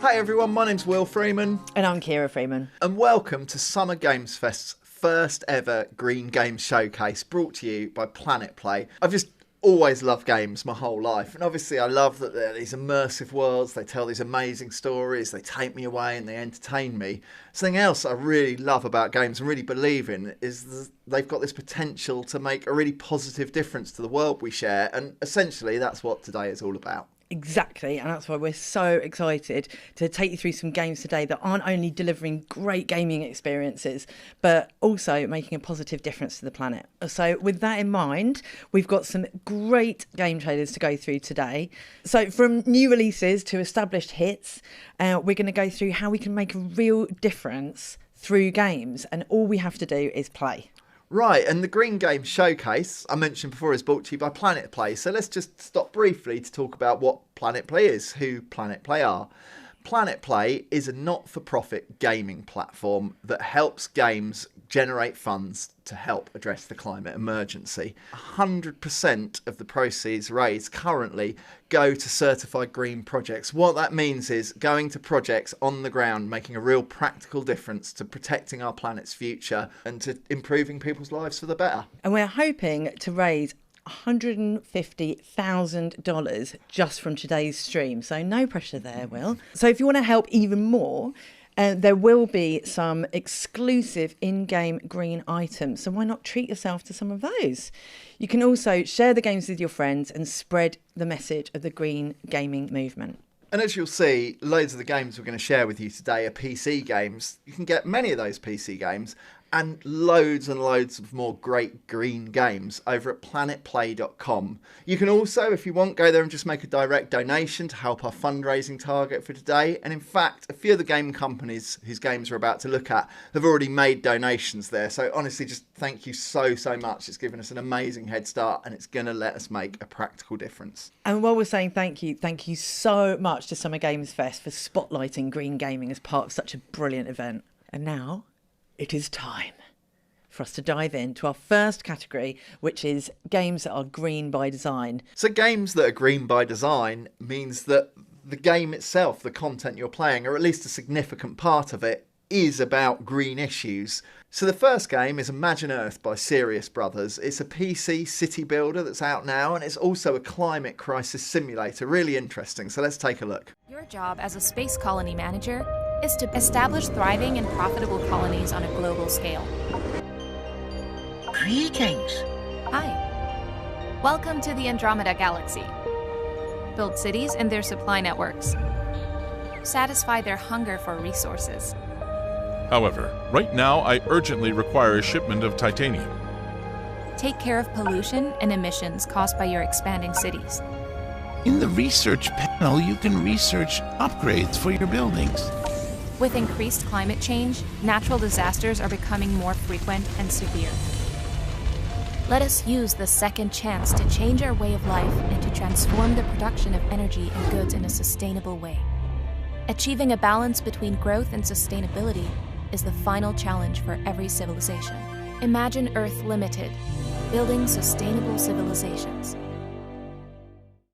Hey everyone, my name's Will Freeman. And I'm Kira Freeman. And welcome to Summer Games Fest's first ever Green Games Showcase, brought to you by Planet Play. I've just always loved games my whole life, and obviously I love that they're these immersive worlds, they tell these amazing stories, they take me away and they entertain me. Something else I really love about games and really believe in is they've got this potential to make a really positive difference to the world we share, and essentially that's what today is all about. Exactly, and that's why we're so excited to take you through some games today that aren't only delivering great gaming experiences, but also making a positive difference to the planet. So with that in mind, we've got some great game trailers to go through today. So from new releases to established hits, we're going to go through how we can make a real difference through games, and all we have to do is play. Right, and the Green Games Showcase, I mentioned before, is brought to you by Planet Play. So let's just stop briefly to talk about what Planet Play is, who Planet Play are. Planet Play is a not-for-profit gaming platform that helps games generate funds to help address the climate emergency. 100% of the proceeds raised currently go to certified green projects. What that means is going to projects on the ground, making a real practical difference to protecting our planet's future and to improving people's lives for the better. And we're hoping to raise $150,000 just from today's stream. So no pressure there, Will. So if you want to help even more, there will be some exclusive in-game green items. So why not treat yourself to some of those? You can also share the games with your friends and spread the message of the green gaming movement. And as you'll see, loads of the games we're going to share with you today are PC games. You can get many of those PC games and loads of more great green games over at planetplay.com. You can also, if you want, go there and just make a direct donation to help our fundraising target for today. And in fact, a few of the game companies whose games we're about to look at have already made donations there. So honestly, just thank you so much. It's given us an amazing head start and it's going to let us make a practical difference. And while we're saying thank you so much to Summer Games Fest for spotlighting green gaming as part of such a brilliant event. And now it is time for us to dive into our first category, which is games that are green by design. So games that are green by design means that the game itself, the content you're playing, or at least a significant part of it, is about green issues. So the first game is Imagine Earth by Serious Brothers. It's a PC city builder that's out now, and it's also a climate crisis simulator. Really interesting. So let's take a look. Your job as a space colony manager is to establish thriving and profitable colonies on a global scale. Greetings. Hi. Welcome to the Andromeda Galaxy. Build cities and their supply networks. Satisfy their hunger for resources. However, right now I urgently require a shipment of titanium. Take care of pollution and emissions caused by your expanding cities. In the research panel, you can research upgrades for your buildings. With increased climate change, natural disasters are becoming more frequent and severe. Let us use the second chance to change our way of life and to transform the production of energy and goods in a sustainable way. Achieving a balance between growth and sustainability is the final challenge for every civilization. Imagine Earth Limited, building sustainable civilizations.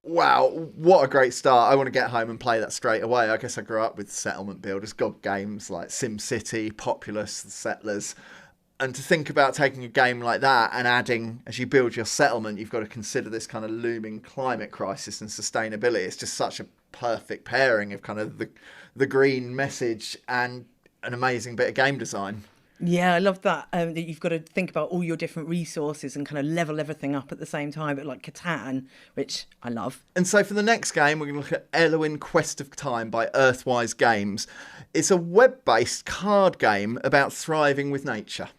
Wow, what a great start. I want to get home and play that straight away. I guess I grew up with settlement builders, god games like SimCity, Populous, The Settlers. And to think about taking a game like that and adding, as you build your settlement, you've got to consider this kind of looming climate crisis and sustainability. It's just such a perfect pairing of kind of the green message and an amazing bit of game design. Yeah, I love that. That you've got to think about all your different resources and kind of level everything up at the same time, but like Catan, which I love. And so for the next game, we're going to look at Elwyn Quest of Time by Earthwise Games. It's a web-based card game about thriving with nature.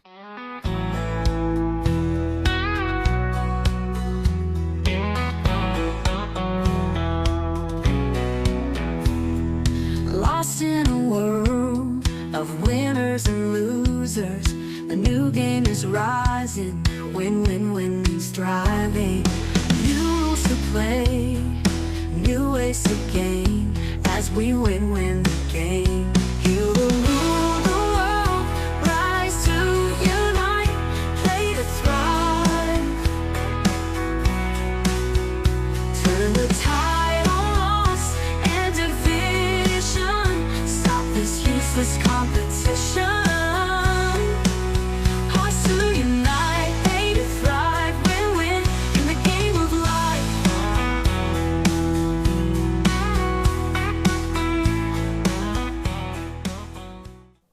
Lost in a world of winners and losers, a new game is rising, win-win-wins thriving. New rules to play, new ways to gain, as we win-win the game. You will rule the world, rise to unite, play to thrive. Turn the tide on loss and division, ruthless competition. Hearts to unite, aim to thrive, win-win in the game of life.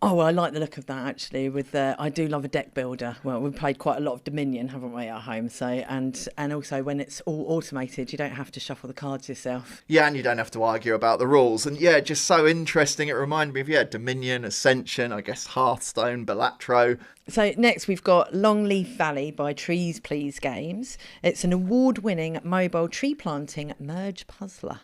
Oh, well, I like the look of that actually. I do love a deck builder. Well, we've played quite a lot of Dominion, haven't we, at home? So and also when it's all automated, you don't have to shuffle the cards yourself. Yeah, and you don't have to argue about the rules. And yeah, just so interesting. It reminded me of Dominion, Ascension, I guess Hearthstone, Balatro. So next we've got Longleaf Valley by Trees Please Games. It's an award-winning mobile tree planting merge puzzler.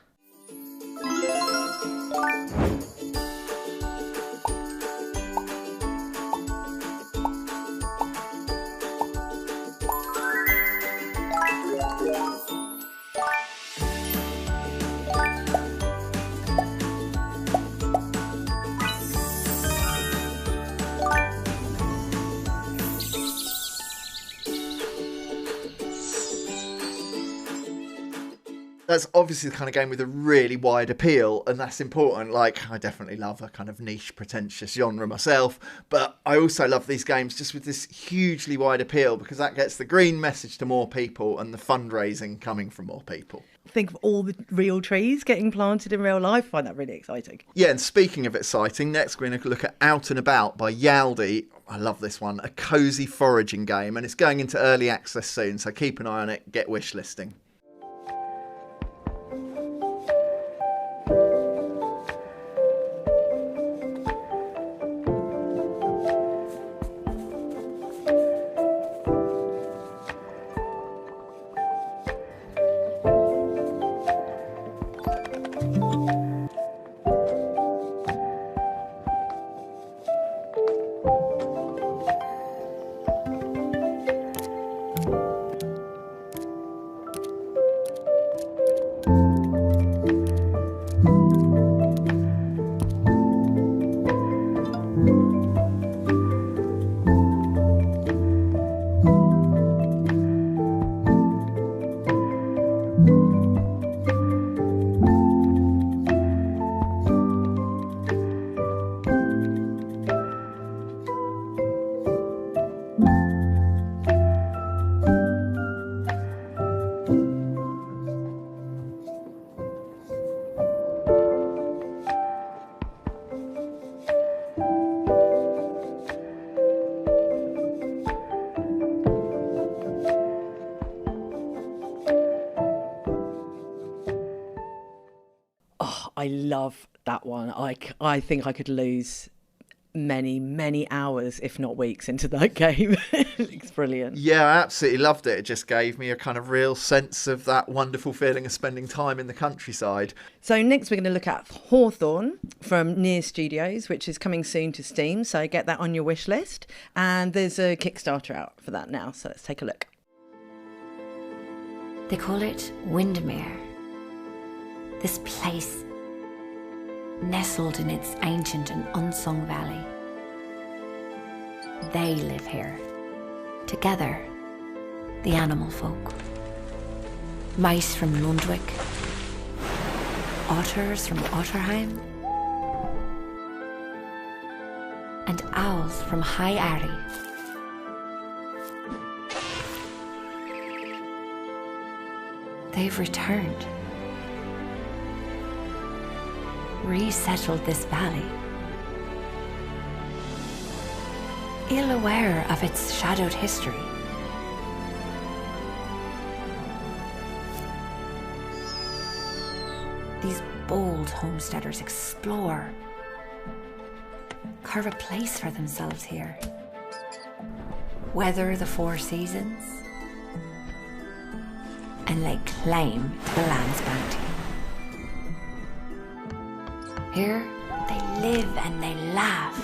That's obviously the kind of game with a really wide appeal, and that's important. Like, I definitely love a kind of niche, pretentious genre myself, but I also love these games just with this hugely wide appeal, because that gets the green message to more people and the fundraising coming from more people. Think of all the real trees getting planted in real life. I find that really exciting. Yeah, and speaking of exciting, next we're going to look at Out and About by Yaldi. I love this one, a cosy foraging game, and it's going into early access soon, so keep an eye on it, get wish listing. I love that one. I think I could lose many hours, if not weeks, into that game. It's brilliant. Yeah, I absolutely loved it. It just gave me a kind of real sense of that wonderful feeling of spending time in the countryside. So next we're going to look at Hawthorne from Near Studios, which is coming soon to Steam. So get that on your wish list. And there's a Kickstarter out for that now. So let's take a look. They call it Windermere. This place, nestled in its ancient and unsung valley. They live here, together, the animal folk. Mice from Lundwick, otters from Otterheim, and owls from High Arry. They've returned. Resettled this valley, ill aware of its shadowed history. These bold homesteaders explore, carve a place for themselves here, weather the 4 seasons, and lay claim to the land's bounty. Here, they live and they laugh.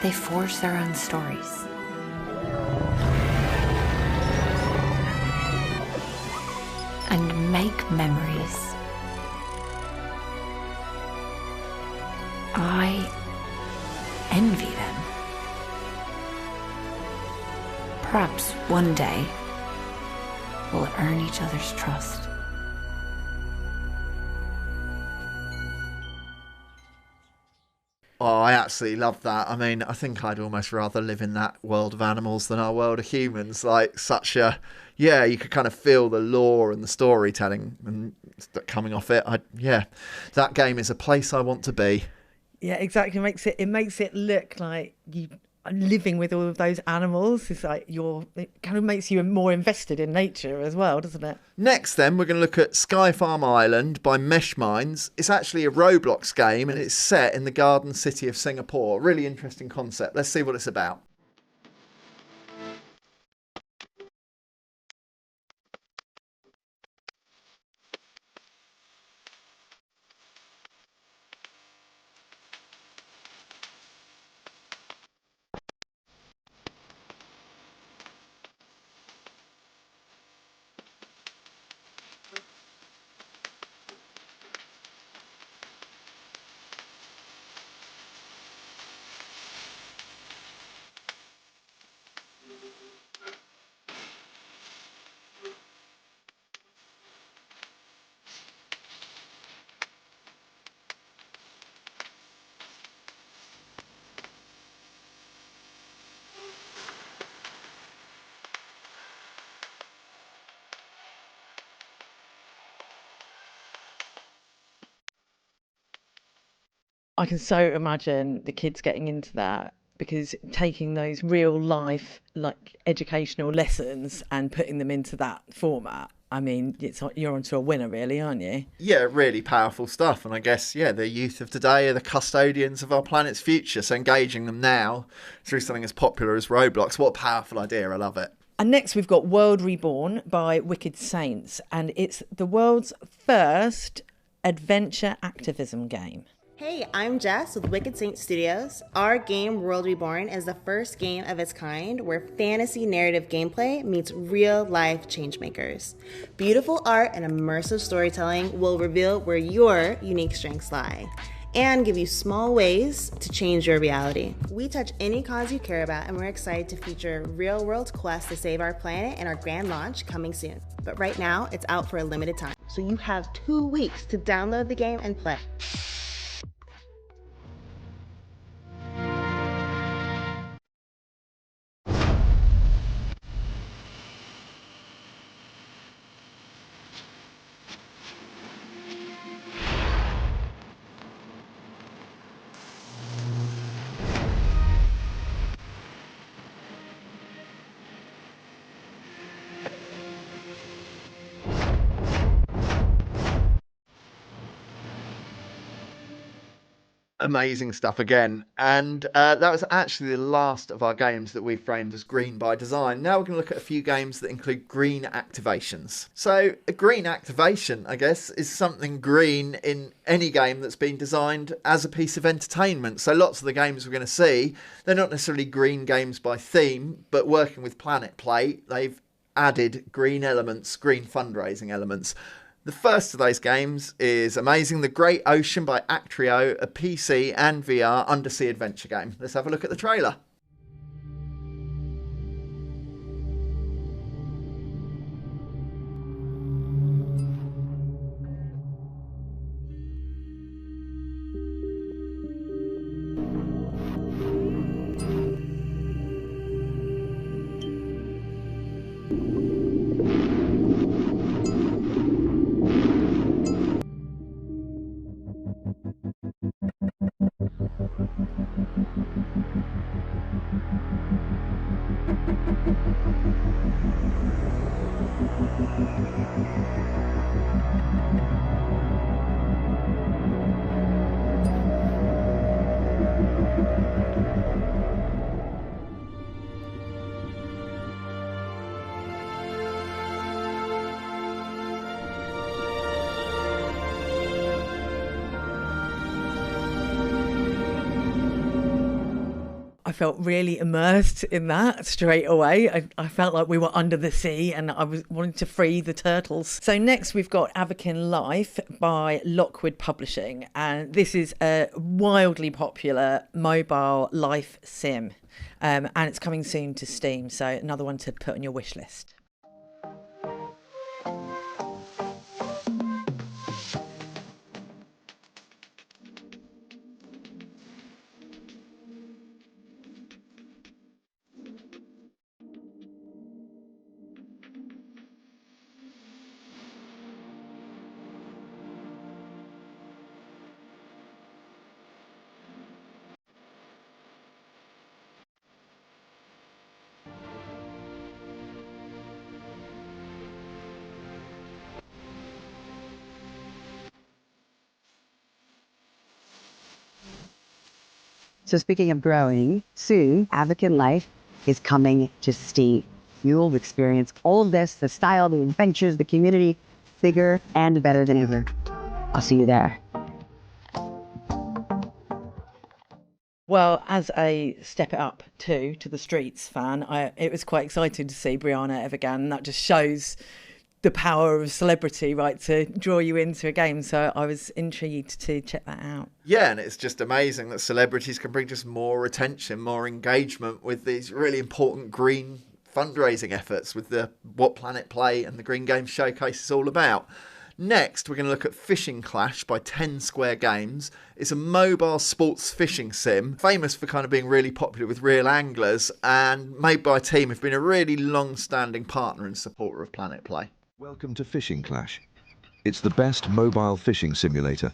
They forge their own stories. And make memories. I envy them. Perhaps one day we'll earn each other's trust. Oh, I absolutely love that. I mean, I think I'd almost rather live in that world of animals than our world of humans. Like, such a, yeah, you could kind of feel the lore and the storytelling and coming off it. Yeah, that game is a place I want to be. Yeah, exactly. It makes it look like you are living with all of those animals. It's like it kind of makes you more invested in nature as well, doesn't it? Next, then, we're going to look at Sky Farm Island by Mesh Minds. It's actually a Roblox game and it's set in the Garden City of Singapore. Really interesting concept. Let's see what it's about. I can so imagine the kids getting into that because taking those real life, like educational lessons and putting them into that format. I mean, you're onto a winner, really, aren't you? Yeah, really powerful stuff. And I guess, yeah, the youth of today are the custodians of our planet's future. So engaging them now through something as popular as Roblox, what a powerful idea. I love it. And next we've got World Reborn by Wicked Saints. And it's the world's first adventure activism game. Hey, I'm Jess with Wicked Saint Studios. Our game, World Reborn, is the first game of its kind where fantasy narrative gameplay meets real-life changemakers. Beautiful art and immersive storytelling will reveal where your unique strengths lie and give you small ways to change your reality. We touch any cause you care about, and we're excited to feature real-world quests to save our planet in our grand launch coming soon. But right now, it's out for a limited time, so you have 2 weeks to download the game and play. Amazing stuff again. And that was actually the last of our games that we've framed as green by design. Now we're going to look at a few games that include green activations. So a green activation, I guess, is something green in any game that's been designed as a piece of entertainment. So lots of the games we're going to see, they're not necessarily green games by theme, but working with Planet Play, they've added green elements, green fundraising elements. The first of those games is amazing. The Great Ocean by Actrio, a PC and VR undersea adventure game. Let's have a look at the trailer. I felt really immersed in that straight away. I felt like we were under the sea and I was wanting to free the turtles. So next we've got Avakin Life by Lockwood Publishing. And this is a wildly popular mobile life sim. And it's coming soon to Steam. So another one to put on your wish list. So speaking of growing, soon Advocate Life is coming to Steam. You'll experience all of this, the style, the adventures, the community, bigger and better than ever. I'll see you there. Well, as a Step It Up to the Streets fan, it was quite exciting to see Brianna Evergan. That just shows the power of celebrity, right, to draw you into a game. So I was intrigued to check that out. Yeah, and it's just amazing that celebrities can bring just more attention, more engagement with these really important green fundraising efforts with the What Planet Play and the Green Games Showcase is all about. Next, we're going to look at Fishing Clash by 10 Square Games. It's a mobile sports fishing sim, famous for kind of being really popular with real anglers, and made by a team who've been a really long-standing partner and supporter of Planet Play. Welcome to Fishing Clash. It's the best mobile fishing simulator.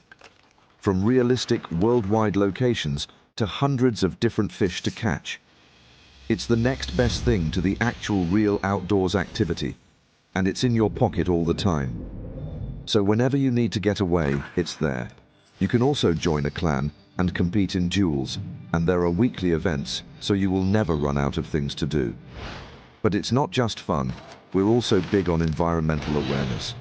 From realistic worldwide locations to hundreds of different fish to catch. It's the next best thing to the actual real outdoors activity, and it's in your pocket all the time. So whenever you need to get away, it's there. You can also join a clan and compete in duels, and there are weekly events, so you will never run out of things to do. But it's not just fun, we're also big on environmental awareness.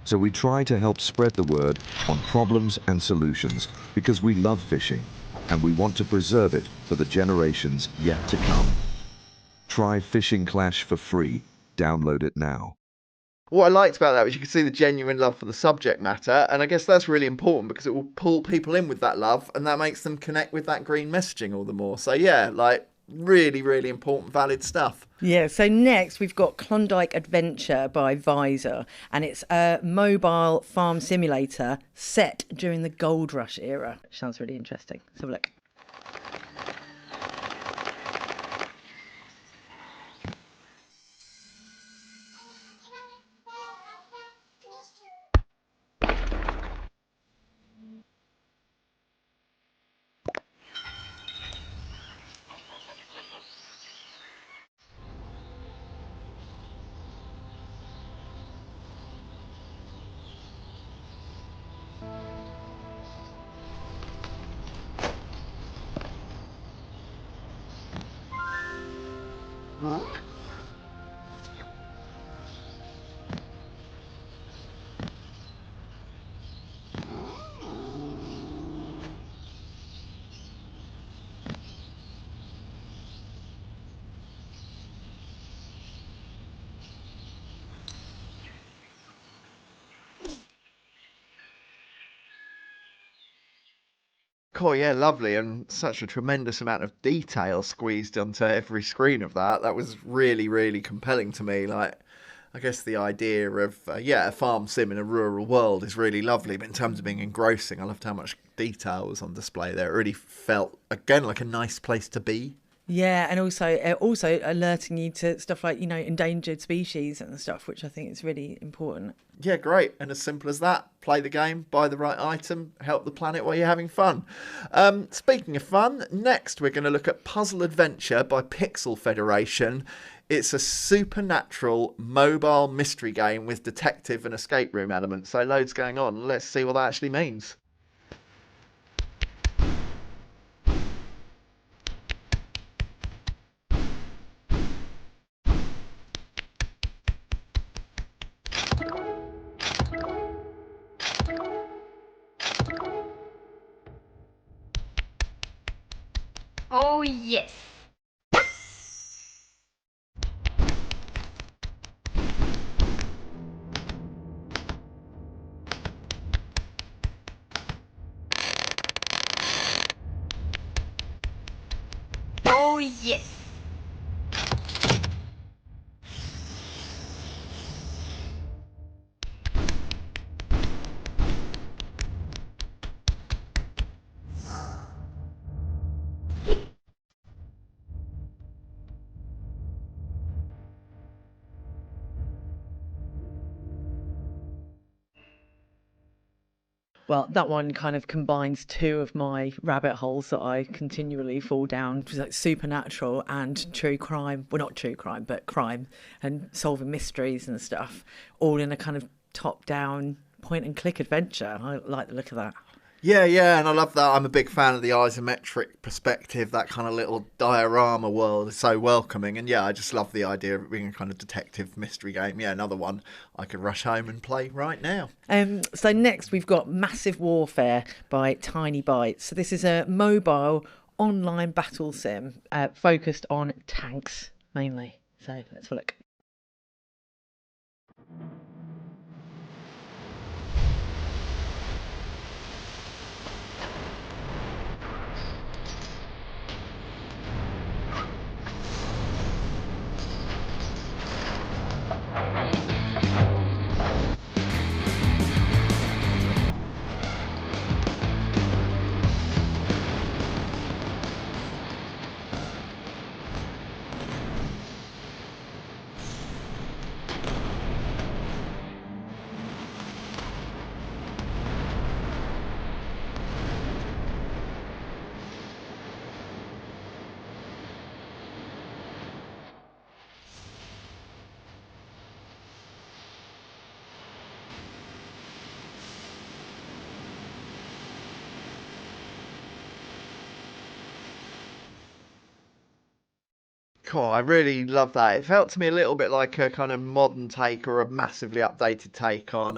So we try to help spread the word on problems and solutions, because we love fishing, and we want to preserve it for the generations yet to come. Try Fishing Clash for free. Download it now. What I liked about that was you could see the genuine love for the subject matter, and I guess that's really important because it will pull people in with that love, and that makes them connect with that green messaging all the more. So yeah, like really, really important, valid stuff. Yeah, so next we've got Klondike Adventure by Visor, and it's a mobile farm simulator set during the gold rush era, which sounds really interesting. Let's have a look. Cool, yeah, lovely, and such a tremendous amount of detail squeezed onto every screen of that. That was really, really compelling to me. Like, I guess the idea of, a farm sim in a rural world is really lovely, but in terms of being engrossing, I loved how much detail was on display there. It really felt, again, like a nice place to be. Yeah, and also alerting you to stuff like, endangered species and stuff, which I think is really important. Yeah, great. And as simple as that, play the game, buy the right item, help the planet while you're having fun. Speaking of fun, next we're going to look at Puzzle Adventure by Pixel Federation. It's a supernatural mobile mystery game with detective and escape room elements. So loads going on. Let's see what that actually means. Oh, yes. Oh, yes. Well, that one kind of combines two of my rabbit holes that I continually fall down, which is like supernatural and true crime. Well, not true crime, but crime and solving mysteries and stuff, all in a kind of top-down point-and-click adventure. I like the look of that. Yeah, and I love that. I'm a big fan of the isometric perspective. That kind of little diorama world is so welcoming. And yeah, I just love the idea of it being a kind of detective mystery game. Yeah, another one I could rush home and play right now. So next we've got Massive Warfare by Tiny Bytes. So this is a mobile online battle sim focused on tanks mainly. So let's have a look. Cool, I really love that. It felt to me a little bit like a kind of modern take or a massively updated take on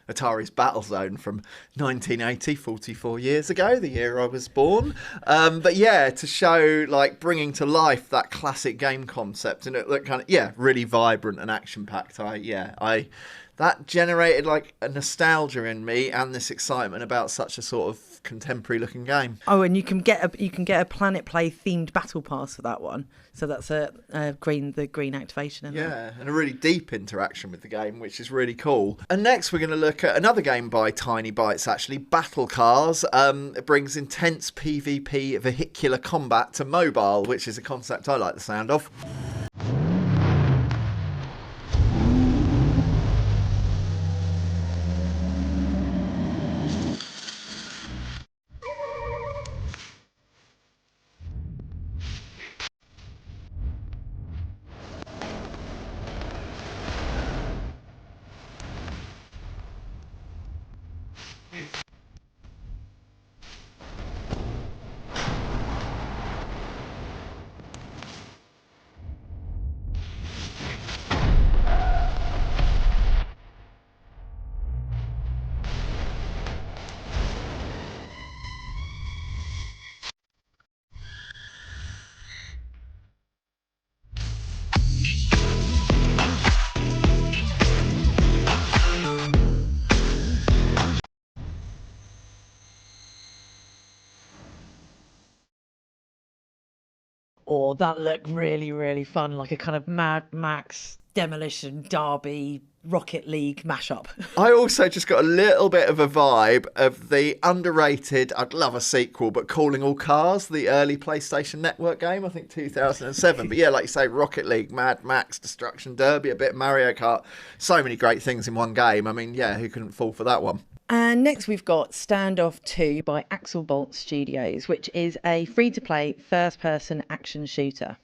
Atari's Battlezone from 1980, 44 years ago, the year I was born. But yeah, to show like bringing to life that classic game concept and it looked kind of, yeah, really vibrant and action packed. That generated like a nostalgia in me and this excitement about such a sort of contemporary looking game. Oh, and you can get a Planet Play themed battle pass for that one. So that's the green activation. And a really deep interaction with the game, which is really cool. And next we're going to look at another game by Tiny Bytes, actually, Battle Cars. It brings intense PvP vehicular combat to mobile, which is a concept I like the sound of. Or that looked really, really fun, like a kind of Mad Max, Demolition Derby, Rocket League mashup. I also just got a little bit of a vibe of the underrated, I'd love a sequel, but Calling All Cars, the early PlayStation Network game, I think 2007. But yeah, like you say, Rocket League, Mad Max, Destruction Derby, a bit of Mario Kart. So many great things in one game. I mean, yeah, who couldn't fall for that one? And next we've got Standoff 2 by Axel Bolt Studios, which is a free-to-play first-person action shooter.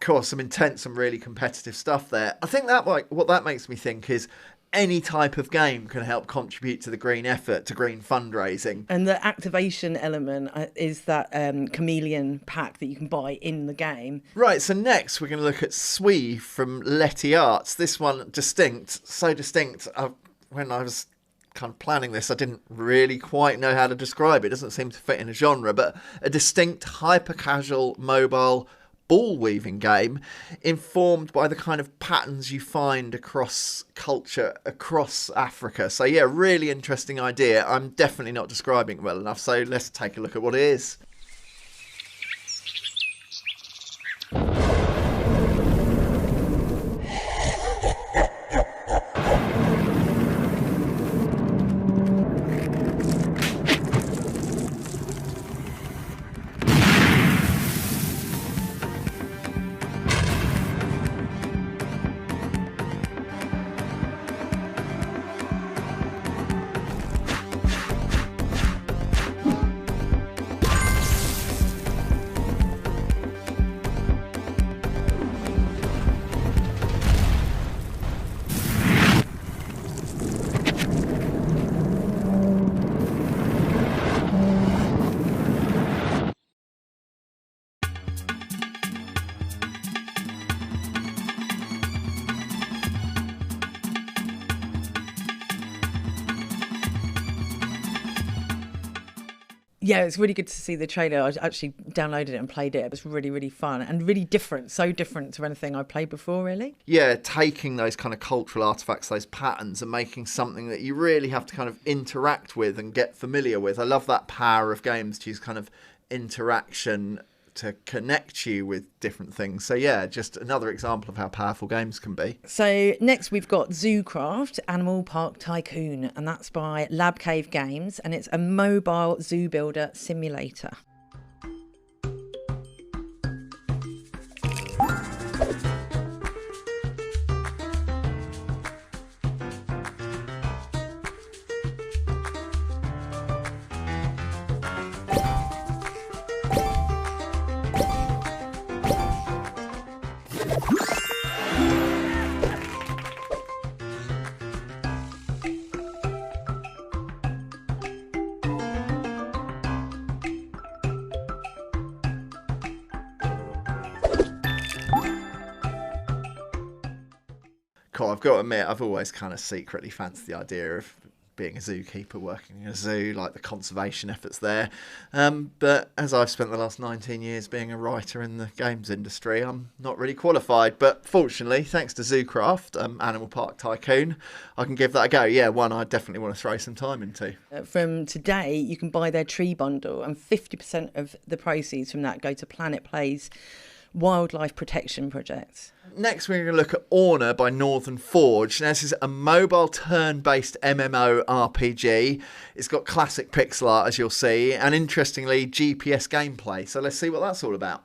Course, some intense and really competitive stuff there. I think that what that makes me think is any type of game can help contribute to the green effort, to green fundraising. And the activation element is that chameleon pack that you can buy in the game. Right, so next we're going to look at Swee from Letty Arts. This one so distinct. When I was kind of planning this, I didn't really quite know how to describe it. It doesn't seem to fit in a genre, but a distinct hyper-casual mobile ball weaving game informed by the kind of patterns you find across culture, across Africa. So yeah, really interesting idea. I'm definitely not describing it well enough, so let's take a look at what it is. Yeah, it's really good to see the trailer. I actually downloaded it and played it. It was really, really fun and really different. So different to anything I played before, really. Yeah, taking those kind of cultural artifacts, those patterns, and making something that you really have to kind of interact with and get familiar with. I love that power of games to use kind of interaction to connect you with different things. So yeah, just another example of how powerful games can be. So next we've got Zoocraft Animal Park Tycoon, and that's by Lab Cave Games, and it's a mobile zoo builder simulator. Cool, I've got to admit, I've always kind of secretly fancied the idea of being a zookeeper, working in a zoo, like the conservation efforts there. But as I've spent the last 19 years being a writer in the games industry, I'm not really qualified. But fortunately, thanks to Zoocraft, Animal Park Tycoon, I can give that a go. Yeah, one I definitely want to throw some time into. From today, you can buy their tree bundle, and 50% of the proceeds from that go to Planet Play's wildlife protection projects. Next, we're going to look at Orna by Northern Forge. Now, this is a mobile turn-based MMO RPG. It's got classic pixel art, as you'll see, and interestingly, GPS gameplay. So let's see what that's all about.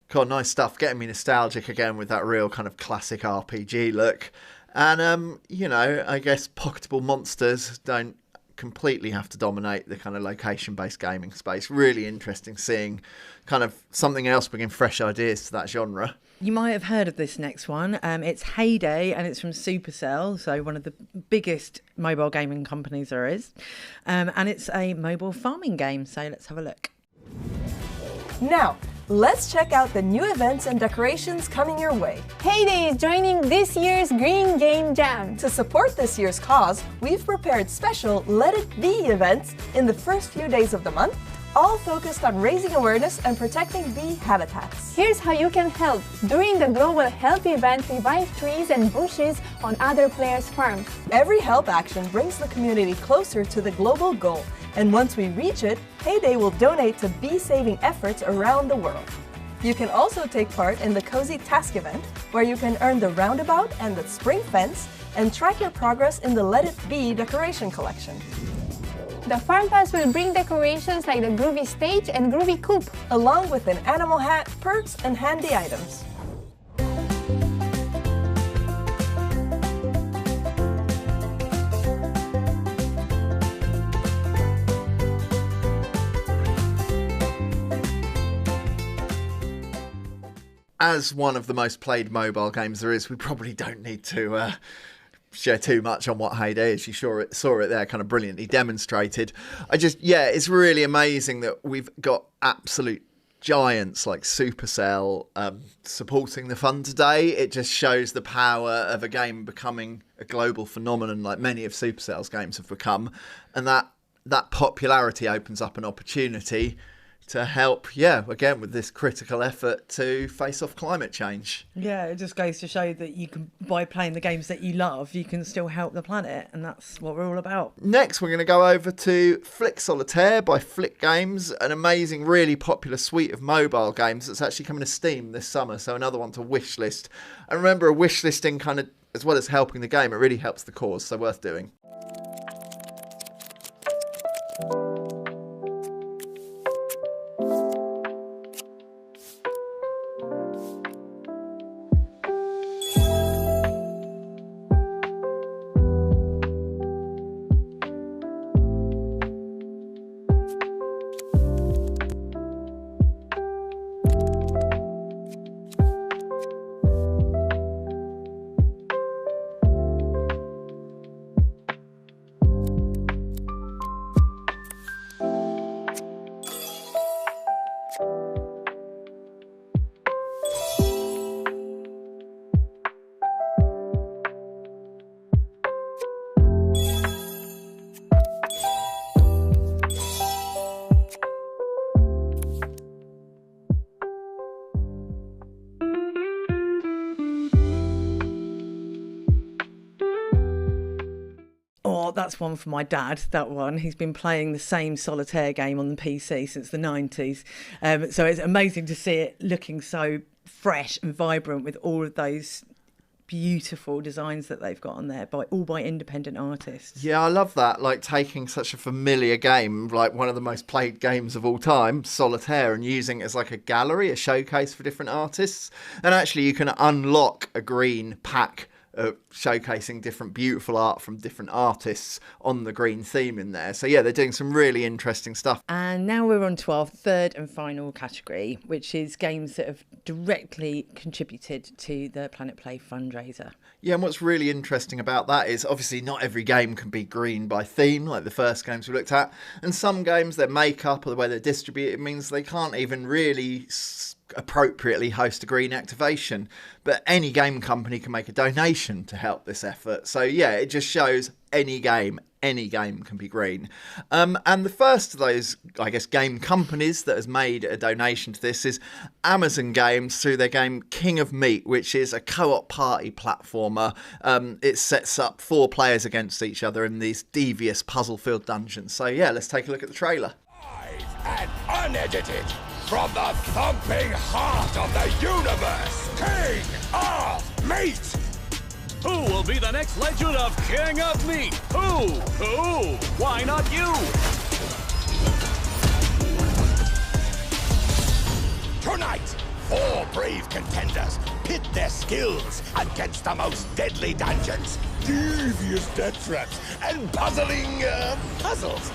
God, nice stuff. Getting me nostalgic again with that real kind of classic RPG look. And, you know, I guess pocketable monsters don't completely have to dominate the kind of location-based gaming space. Really interesting seeing kind of something else bringing fresh ideas to that genre. You might have heard of this next one. It's Heyday, and it's from Supercell, so one of the biggest mobile gaming companies there is. And it's a mobile farming game, so let's have a look. Now, let's check out the new events and decorations coming your way. Heyday is joining this year's Green Game Jam. To support this year's cause, we've prepared special Let It Be events in the first few days of the month, all focused on raising awareness and protecting bee habitats. Here's how you can help. During the Global Health event, revive trees and bushes on other players' farms. Every help action brings the community closer to the global goal, and once we reach it, Heyday will donate to bee-saving efforts around the world. You can also take part in the Cozy Task event, where you can earn the roundabout and the spring fence and track your progress in the Let It Be decoration collection. The Farm Pass will bring decorations like the Groovy Stage and Groovy Coop, along with an animal hat, perks, and handy items. As one of the most played mobile games there is, we probably don't need to share too much on what Heyday is. You saw it there, kind of brilliantly demonstrated. It's really amazing that we've got absolute giants like Supercell supporting the fun today. It just shows the power of a game becoming a global phenomenon like many of Supercell's games have become, and that popularity opens up an opportunity to help, again, with this critical effort to face off climate change. Yeah, it just goes to show that you can, by playing the games that you love, you can still help the planet, and that's what we're all about. Next, we're going to go over to Flick Solitaire by Flick Games, an amazing, really popular suite of mobile games that's actually coming to Steam this summer, so another one to wishlist. And remember, a wishlisting kind of, as well as helping the game, it really helps the cause, so worth doing. That's one for my dad, that one. He's been playing the same solitaire game on the PC since the 90s. So it's amazing to see it looking so fresh and vibrant with all of those beautiful designs that they've got on there, all by independent artists. Yeah, I love that. Like taking such a familiar game, like one of the most played games of all time, Solitaire, and using it as like a gallery, a showcase for different artists. And actually you can unlock a green pack showcasing different beautiful art from different artists on the green theme in there. So yeah, they're doing some really interesting stuff. And now we're on to our third and final category, which is games that have directly contributed to the Planet Play fundraiser. Yeah, and what's really interesting about that is obviously not every game can be green by theme like the first games we looked at, and some games, their makeup or the way they're distributed means they can't even really appropriately host a green activation, but any game company can make a donation to help this effort. So yeah, it just shows any game can be green. And the first of those, I guess, game companies that has made a donation to this is Amazon Games through their game King of Meat, which is a co-op party platformer. It sets up 4 players against each other in these devious puzzle-filled dungeons. So yeah, let's take a look at the trailer. Live and unedited, from the thumping heart of the universe, King of Meat! Who will be the next legend of King of Meat? Who? Why not you? Tonight, 4 brave contenders pit their skills against the most deadly dungeons, devious death traps, and puzzling puzzles.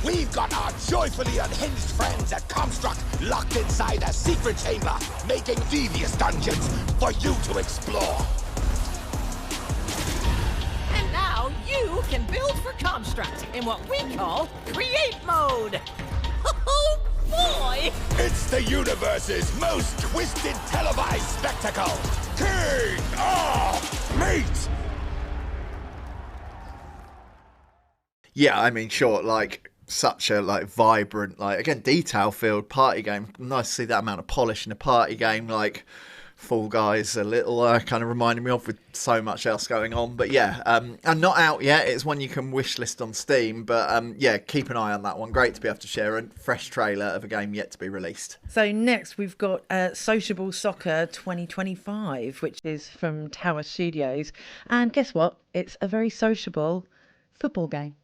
We've got our joyfully unhinged friends at Comstruct locked inside a secret chamber, making devious dungeons for you to explore. And now you can build for Comstruct in what we call Create Mode. Oh boy! It's the universe's most twisted televised spectacle, King of Meat! Yeah, I mean, sure, like such a vibrant, again, detail-filled party game. Nice to see that amount of polish in a party game, Fall Guys a little kind of reminded me of, with so much else going on. But yeah, and not out yet. It's one you can wish list on Steam. But yeah, keep an eye on that one. Great to be able to share a fresh trailer of a game yet to be released. So next we've got Sociable Soccer 2025, which is from Tower Studios. And guess what? It's a very sociable football game.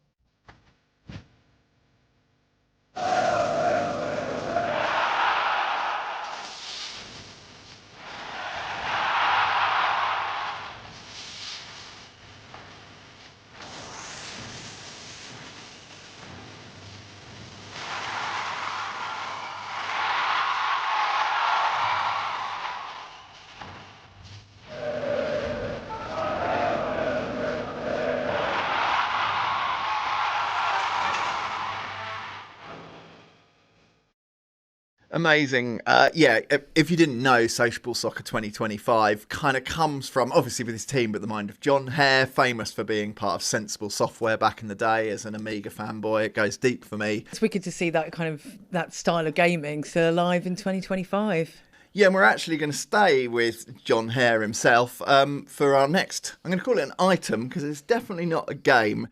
Amazing. Yeah, if you didn't know, Sociable Soccer 2025 kind of comes from, obviously with his team, but the mind of John Hare, famous for being part of Sensible Software back in the day as an Amiga fanboy. It goes deep for me. It's wicked to see that style of gaming still alive in 2025. Yeah, and we're actually going to stay with John Hare himself for our next, I'm going to call it an item, because it's definitely not a game.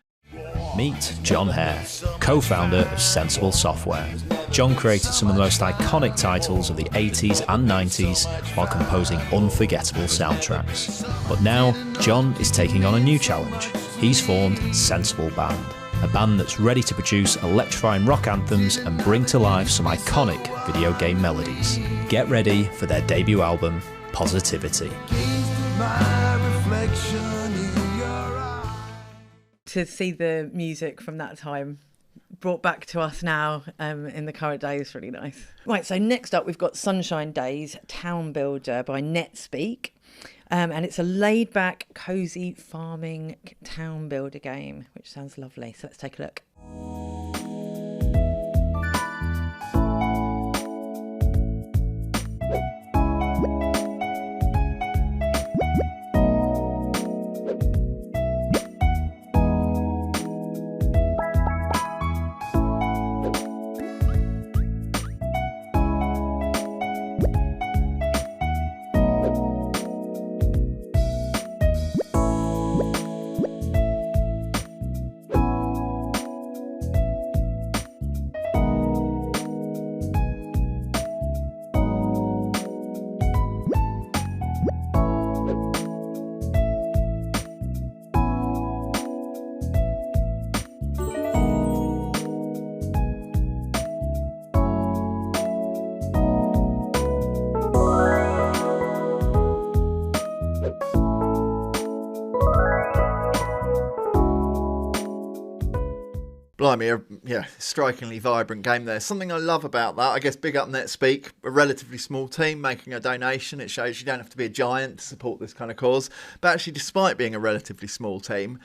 Meet John Hare, co-founder of Sensible Software. John created some of the most iconic titles of the 80s and 90s while composing unforgettable soundtracks. But now, John is taking on a new challenge. He's formed Sensible Band, a band that's ready to produce electrifying rock anthems and bring to life some iconic video game melodies. Get ready for their debut album, Positivity. To see the music from that time brought back to us now in the current day is really nice. Right, so next up we've got Sunshine Days Town Builder by NetSpeak. And it's a laid-back, cosy farming town builder game, which sounds lovely. So let's take a look. Blimey, yeah, strikingly vibrant game there. Something I love about that, I guess, big up NetSpeak, a relatively small team making a donation. It shows you don't have to be a giant to support this kind of cause. But actually, despite being a relatively small team,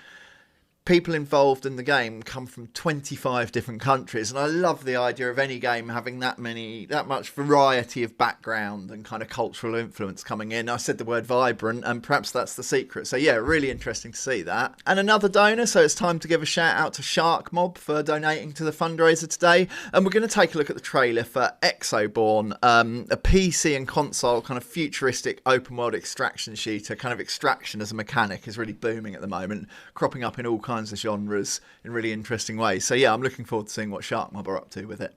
people involved in the game come from 25 different countries, and I love the idea of any game having that much variety of background and kind of cultural influence coming in. I said the word vibrant, and perhaps that's the secret. So yeah, really interesting to see that. And another donor, so it's time to give a shout out to Shark Mob for donating to the fundraiser today. And we're going to take a look at the trailer for Exoborn, a PC and console kind of futuristic open world extraction shooter. Kind of extraction as a mechanic is really booming at the moment, cropping up in all kinds of genres in really interesting ways. So yeah, I'm looking forward to seeing what Shark Mob are up to with it.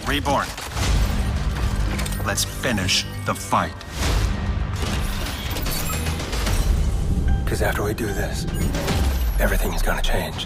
Reborn. Let's finish the fight. Because after we do this, everything is gonna change.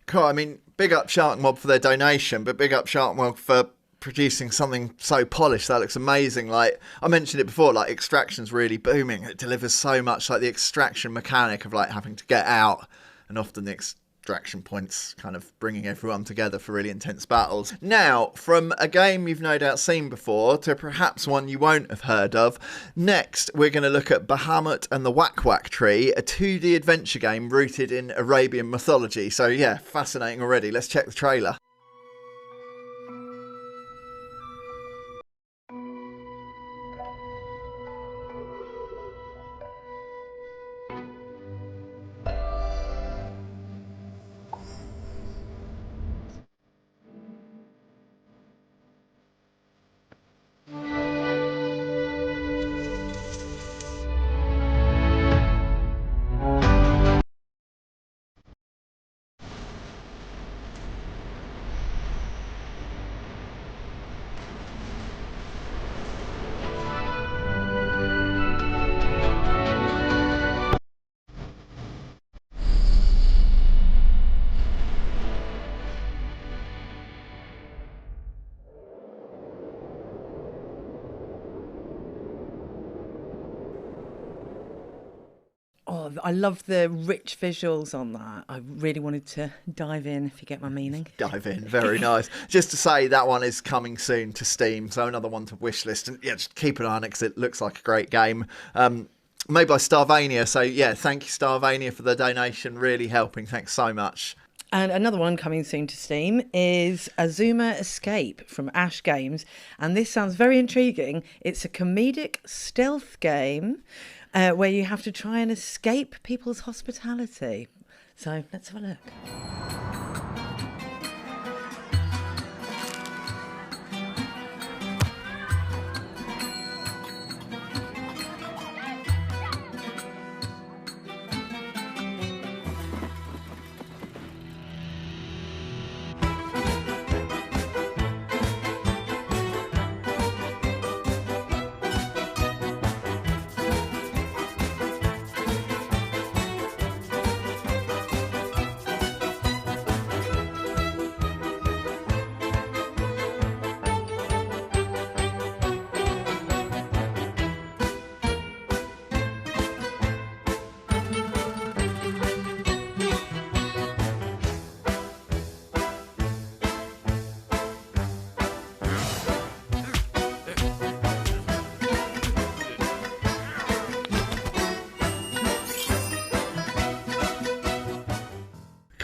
Cool. I mean, big up Shark Mob for their donation, but big up Shark Mob for producing something so polished. That looks amazing. Like I mentioned it before, like Extraction's really booming. It delivers so much, like the extraction mechanic of like having to get out, and often the Direction points kind of bringing everyone together for really intense battles. Now, from a game you've no doubt seen before to perhaps one you won't have heard of, next we're going to look at Bahamut and the Whack Whack Tree, a 2D adventure game rooted in Arabian mythology. So yeah, fascinating already. Let's check the trailer. Oh, I love the rich visuals on that. I really wanted to dive in, if you get my meaning. Dive in, very nice. Just to say, that one is coming soon to Steam, so another one to wishlist. And yeah, just keep an eye on it because it looks like a great game. Made by Starvania, so yeah, thank you Starvania for the donation, really helping. Thanks so much. And another one coming soon to Steam is Azuma Escape from Ash Games. And this sounds very intriguing. It's a comedic stealth game where you have to try and escape people's hospitality. So let's have a look.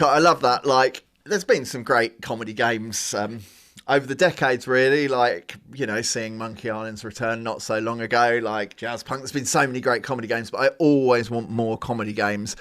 I love that. Like, there's been some great comedy games over the decades, really. Like, you know, seeing Monkey Island's return not so long ago, like Jazz Punk. There's been so many great comedy games, but I always want more comedy games.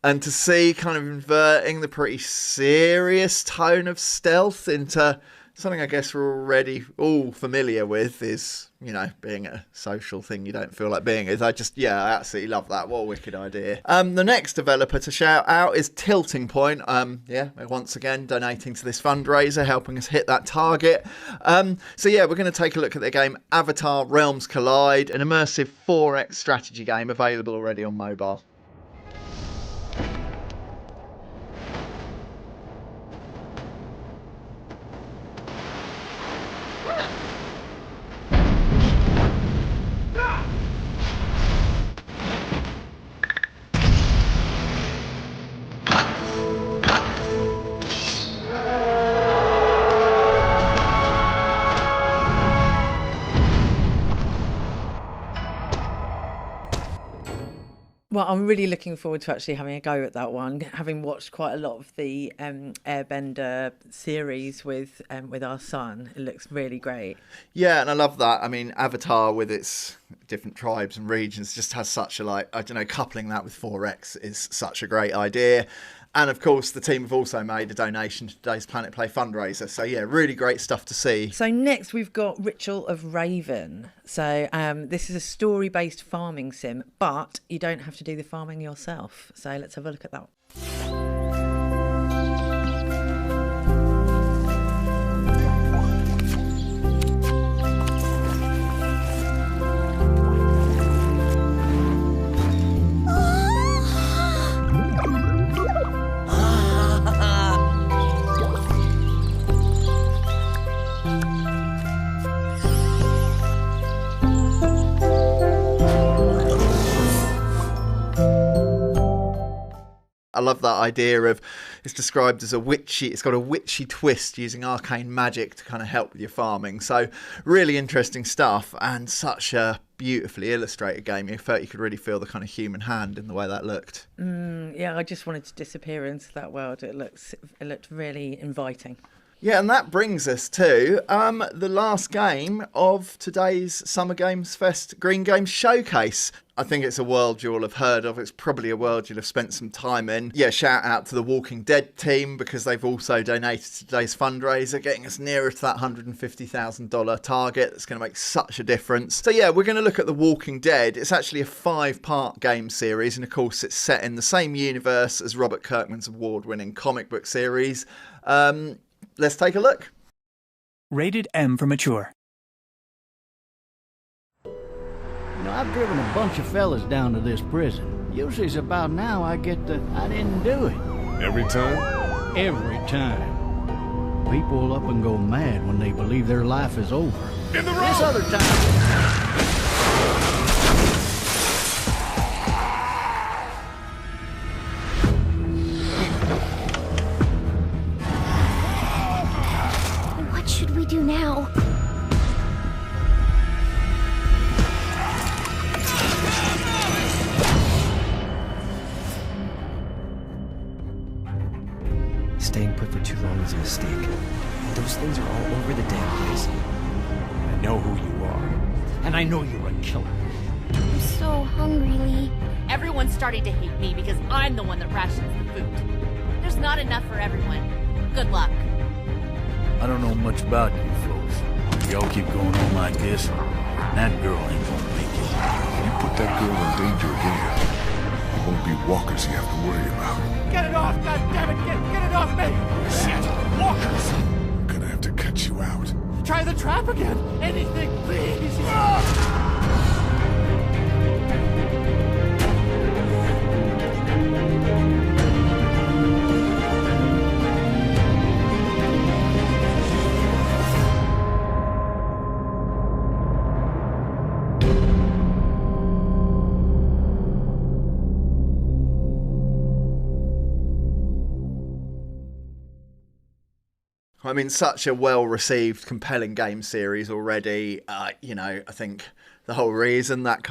And to see kind of inverting the pretty serious tone of stealth into something I guess we're already all familiar with is, you know, being a social thing you don't feel like being. I absolutely love that. What a wicked idea. The next developer to shout out is Tilting Point. Once again, donating to this fundraiser, helping us hit that target. We're going to take a look at their game Avatar Realms Collide, an immersive 4X strategy game available already on mobile. Well, I'm really looking forward to actually having a go at that one, having watched quite a lot of the Airbender series with our son. It looks really great. Yeah, and I love that. I mean, Avatar with its different tribes and regions just has such a, coupling that with 4X is such a great idea. And of course, the team have also made a donation to today's Planet Play fundraiser. So yeah, really great stuff to see. So next we've got Ritual of Raven. So this is a story-based farming sim, but you don't have to do the farming yourself. So let's have a look at that. I love that idea of it's described as it's got a witchy twist using arcane magic to kind of help with your farming. So really interesting stuff, and such a beautifully illustrated game. You felt you could really feel the kind of human hand in the way that looked. Yeah, I just wanted to disappear into that world. It looked really inviting. Yeah, and that brings us to the last game of today's Summer Games Fest Green Games Showcase. I think it's a world you'll have heard of. It's probably a world you'll have spent some time in. Yeah, shout out to the Walking Dead team, because they've also donated to today's fundraiser, getting us nearer to that $150,000 target. That's going to make such a difference. So yeah, we're going to look at The Walking Dead. It's actually a 5-part game series, and of course it's set in the same universe as Robert Kirkman's award-winning comic book series. Let's take a look. Rated M for mature. You know, I've driven a bunch of fellas down to this prison. Usually it's about now I get the, I didn't do it. Every time? Every time. People up and go mad when they believe their life is over. In the road! This other time... What should we do now? Staying put for too long is a mistake. Those things are all over the damn place. I know who you are. And I know you're a killer. I'm so hungry, Lee. Everyone's starting to hate me because I'm the one that rations the food. There's not enough for everyone. Good luck. I don't know much about you folks. Y'all keep going on like this, that girl ain't gonna make it. You put that girl in danger again, it won't be walkers you have to worry about. Get it off, goddammit! Get it off me! Shit! Walkers! I'm gonna have to cut you out. Try the trap again! Anything, please! I mean, such a well-received, compelling game series already. You know, I think the whole reason that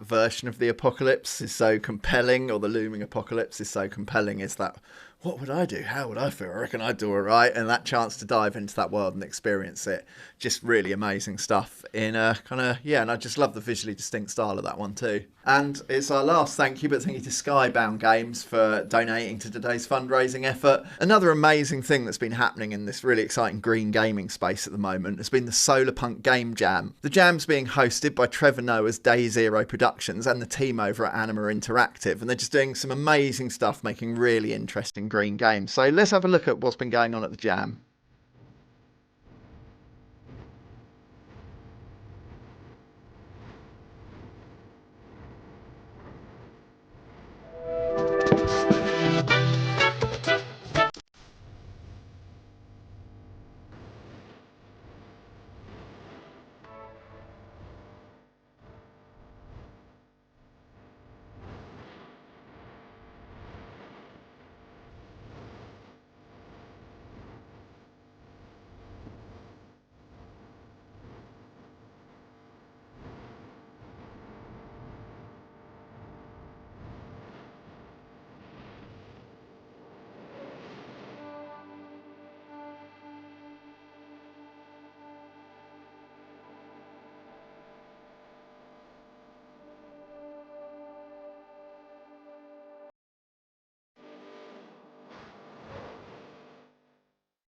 version of the apocalypse is so compelling, or the looming apocalypse is so compelling, is that, what would I do? How would I feel? I reckon I'd do it right. And that chance to dive into that world and experience it, just really amazing stuff in a and I just love the visually distinct style of that one too. And it's our last thank you, but thank you to Skybound Games for donating to today's fundraising effort. Another amazing thing that's been happening in this really exciting green gaming space at the moment has been the Solarpunk Game Jam. The jam's being hosted by Trevor Noah's Day Zero Productions and the team over at Anima Interactive, and they're just doing some amazing stuff, making really interesting green games. So let's have a look at what's been going on at the jam.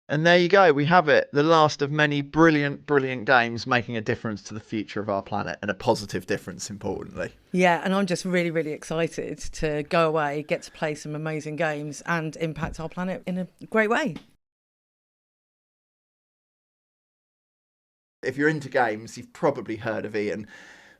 And there you go, we have it. The last of many brilliant, brilliant games making a difference to the future of our planet, and a positive difference, importantly. Yeah, and I'm just really, really excited to go away, get to play some amazing games and impact our planet in a great way. If you're into games, you've probably heard of Ian.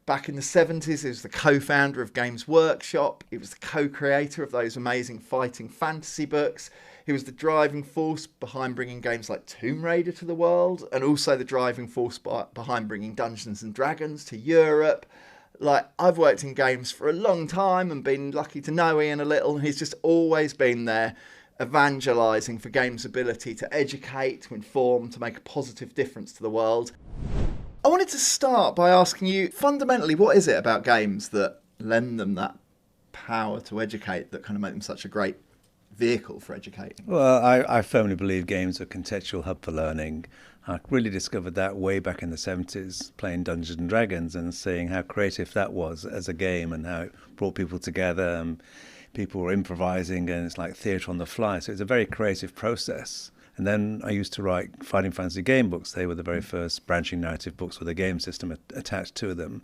Back in the 70s, he was the co-founder of Games Workshop. He was the co-creator of those amazing fighting fantasy books. He was the driving force behind bringing games like Tomb Raider to the world, and also the driving force behind bringing Dungeons and Dragons to Europe. Like, I've worked in games for a long time and been lucky to know Ian a little, and he's just always been there evangelising for games' ability to educate, to inform, to make a positive difference to the world. I wanted to start by asking you, fundamentally, what is it about games that lend them that power to educate, that kind of make them such a great vehicle for educating? Well, I firmly believe games are a contextual hub for learning. I really discovered that way back in the 70s, playing Dungeons and Dragons and seeing how creative that was as a game and how it brought people together and people were improvising, and it's like theatre on the fly. So it's a very creative process. And then I used to write Fighting Fantasy game books. They were the very first branching narrative books with a game system attached to them,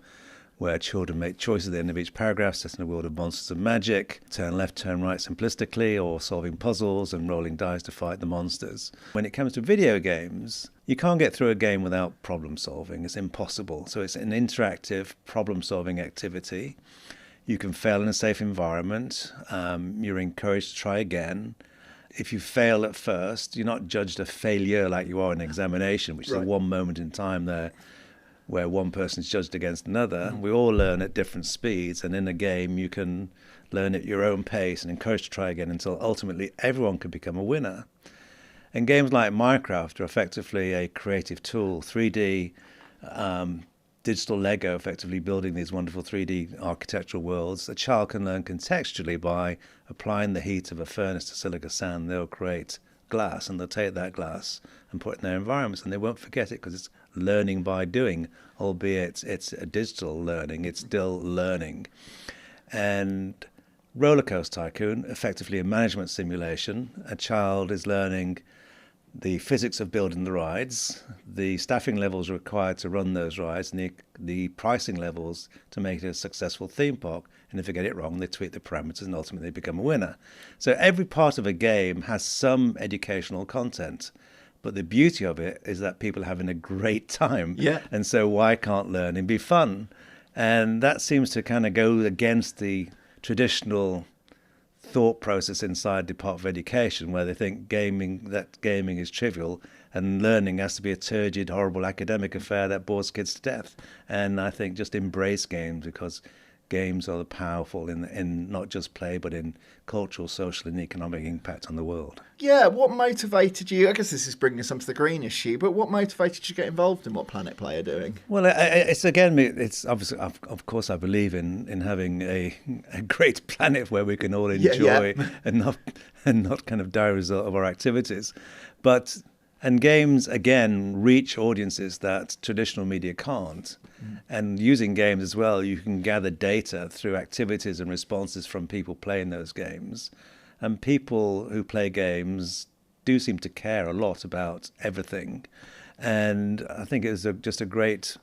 where children make choices at the end of each paragraph, set in a world of monsters and magic, turn left, turn right simplistically, or solving puzzles and rolling dice to fight the monsters. When it comes to video games, you can't get through a game without problem solving. It's impossible. So it's an interactive problem solving activity. You can fail in a safe environment. You're encouraged to try again. If you fail at first, you're not judged a failure like you are in an examination, which is a one moment in time there where one person's judged against another. We all learn at different speeds, and in a game you can learn at your own pace and encouraged to try again until ultimately everyone can become a winner. And games like Minecraft are effectively a creative tool, 3D digital Lego, effectively building these wonderful 3D architectural worlds. A child can learn contextually by applying the heat of a furnace to silica sand. They'll create glass, and they'll take that glass and put it in their environments, and they won't forget it because it's learning by doing, albeit it's a digital learning, it's still learning. And Roller Coaster Tycoon, effectively a management simulation. A child is learning the physics of building the rides, the staffing levels required to run those rides, and the pricing levels to make it a successful theme park. And if they get it wrong, they tweak the parameters and ultimately they become a winner. So every part of a game has some educational content. But the beauty of it is that people are having a great time. Yeah. And so why can't learning be fun? And that seems to kind of go against the traditional thought process inside the Department of Education, where they think gaming is trivial and learning has to be a turgid, horrible academic affair that bores kids to death. And I think just embrace games, because games are powerful in not just play, but in cultural, social and economic impact on the world. Yeah, what motivated you? I guess this is bringing us onto the green issue, but what motivated you to get involved in what Planet Play are doing? Well, it's obviously, of course, I believe in having a great planet where we can all enjoy and not kind of die as a result of our activities. And games, again, reach audiences that traditional media can't. And using games as well, you can gather data through activities and responses from people playing those games. And people who play games do seem to care a lot about everything. And I think it was just a great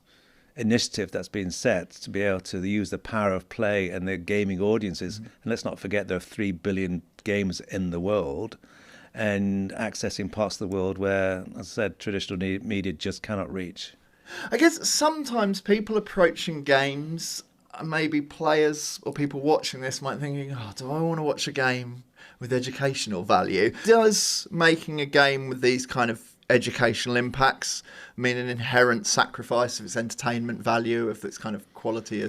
initiative that's been set to be able to use the power of play and the gaming audiences. And let's not forget there are 3 billion games in the world, and accessing parts of the world where, as I said, traditional media just cannot reach. I guess sometimes people approaching games, maybe players or people watching this might think, oh, do I want to watch a game with educational value? Does making a game with these kind of educational impacts mean an inherent sacrifice of its entertainment value, of its kind of quality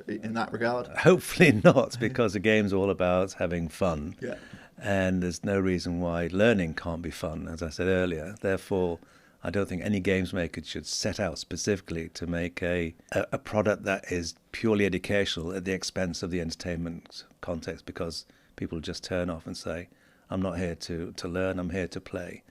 in that regard? Hopefully not, because the game's all about having fun. Yeah. And there's no reason why learning can't be fun, as I said earlier. Therefore, I don't think any games maker should set out specifically to make a product that is purely educational at the expense of the entertainment context, because people just turn off and say, I'm not here to learn, I'm here to play.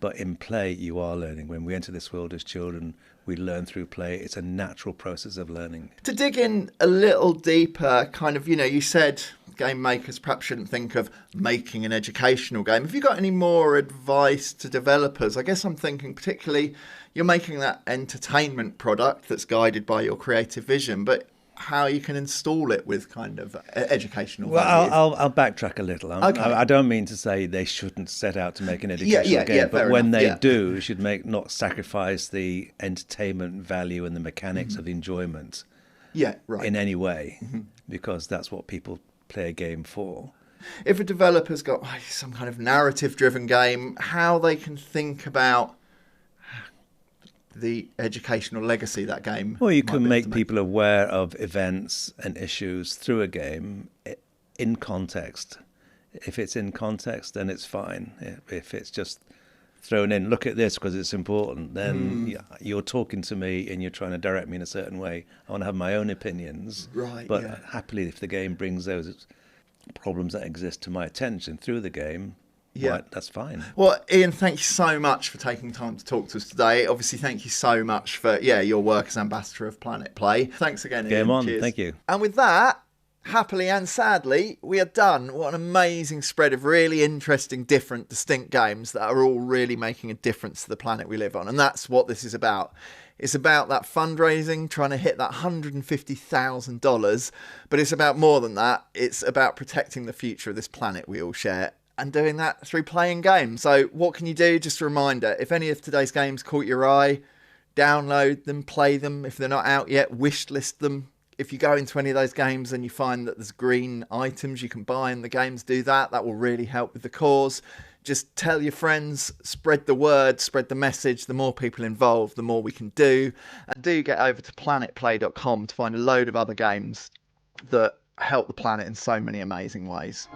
But in play, you are learning. When we enter this world as children, we learn through play. It's a natural process of learning. To dig in a little deeper, kind of, you said game makers perhaps shouldn't think of making an educational game. Have you got any more advice to developers? I guess I'm thinking particularly you're making that entertainment product that's guided by your creative vision, but how you can install it with kind of educational value. Well, I'll backtrack a little. Okay. I don't mean to say they shouldn't set out to make an educational game, but when they do, should not sacrifice the entertainment value and the mechanics of enjoyment in any way, because that's what people play a game for. If a developer's got some kind of narrative-driven game, how they can think about the educational legacy that game. Well, you might can be make to people aware of events and issues through a game in context. If it's in context, then it's fine. If it's just thrown in, look at this because it's important, then you're talking to me and you're trying to direct me in a certain way. I want to have my own opinions. Right, but yeah. happily, if the game brings those problems that exist to my attention through the game, Yeah, that's fine. Well, Ian, thank you so much for taking time to talk to us today. Obviously, thank you so much for your work as ambassador of Planet Play. Thanks again, Ian. Game on. Cheers. Thank you. And with that, happily and sadly, we are done. What an amazing spread of really interesting, different, distinct games that are all really making a difference to the planet we live on. And that's what this is about. It's about that fundraising, trying to hit that $150,000. But it's about more than that. It's about protecting the future of this planet we all share, and doing that through playing games. So what can you do? Just a reminder, if any of today's games caught your eye, download them, play them. If they're not out yet, wishlist them. If you go into any of those games and you find that there's green items you can buy in the games, do that. That will really help with the cause. Just tell your friends, spread the word, spread the message. The more people involved, the more we can do. And do get over to planetplay.com to find a load of other games that help the planet in so many amazing ways.